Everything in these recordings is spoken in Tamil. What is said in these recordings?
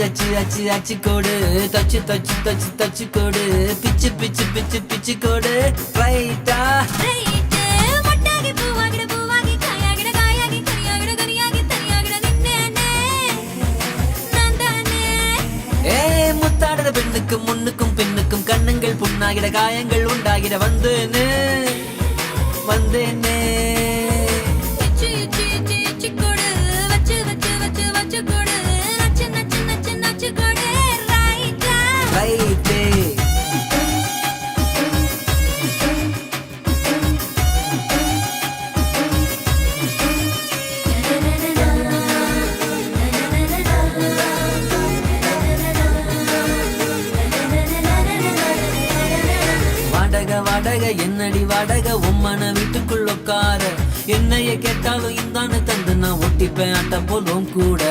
அச்சு அச்சு அச்சு கோடு தச்சு தச்சு தச்சு தச்சு கோடு பிச்சு பிச்சு பிச்சு பிச்சு கோடு ரைட்டா முத்தாடுற பெண்ணுக்கும் முன்னுக்கும் பின்னுக்கும் கண்ணங்கள் புண்ணாகிட காயங்கள் உண்டாகிட வந்தேனே வந்தேனே வாடகை என்னடி வாடகை உம்மன வீட்டுக்குள்ள உட்கார என்னைய கேட்டாலும் இந்தானு தந்து நான் ஒட்டிப்பேன் அட்ட போலும் கூட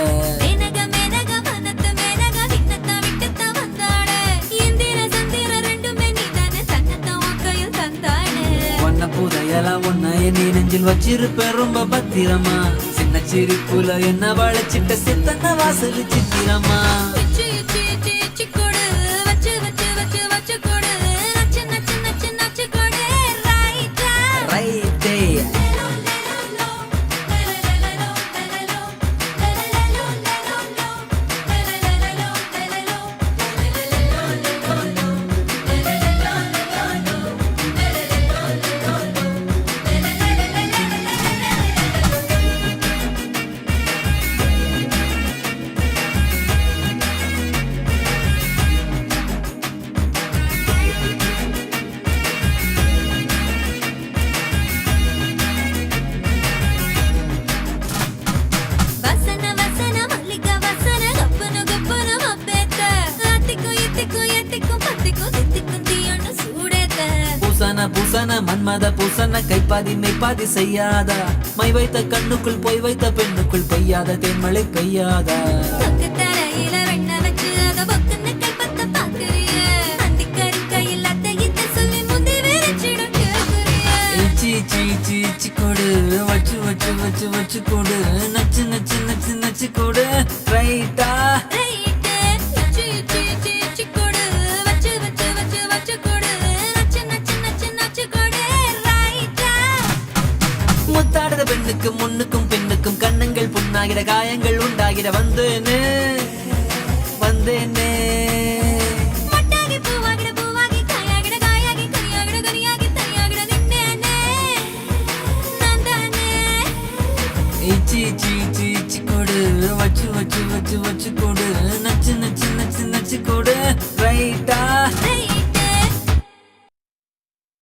ஒன்ன புதையலாம் ஒன்ன நீ நெஞ்சில் வச்சிருப்பேன் ரொம்ப பத்திரமா சின்ன சிரிப்புல என்ன வளைச்சிட்ட சித்தன வாசல் சித்திரமா பூசன மன்மத பூசன கைப்பாதி மெய்ப்பாதி செய்யாதா மை வைத்த கண்ணுக்குள் போய் வைத்த பெண்ணுக்குள் பெய்யாத தேன்மழை பெய்யாதா கொடு வச்சு வச்சு வச்சு வச்சு கொடு நச்சு நச்சு நச்சு நச்சு கொடு ரைட்டா முத்தாடுற பெண்ணுக்கும் முன்னுக்கும் பின்னுக்கும் கண்ணங்கள் புண்ணாகிற காயங்கள் உண்டாகிற வந்தேனே வந்தேனே கொடு வச்சு வச்சு வச்சு வச்சு கொடு நச்சு நச்சு நச்சு நச்சு கொடு ரைட்டா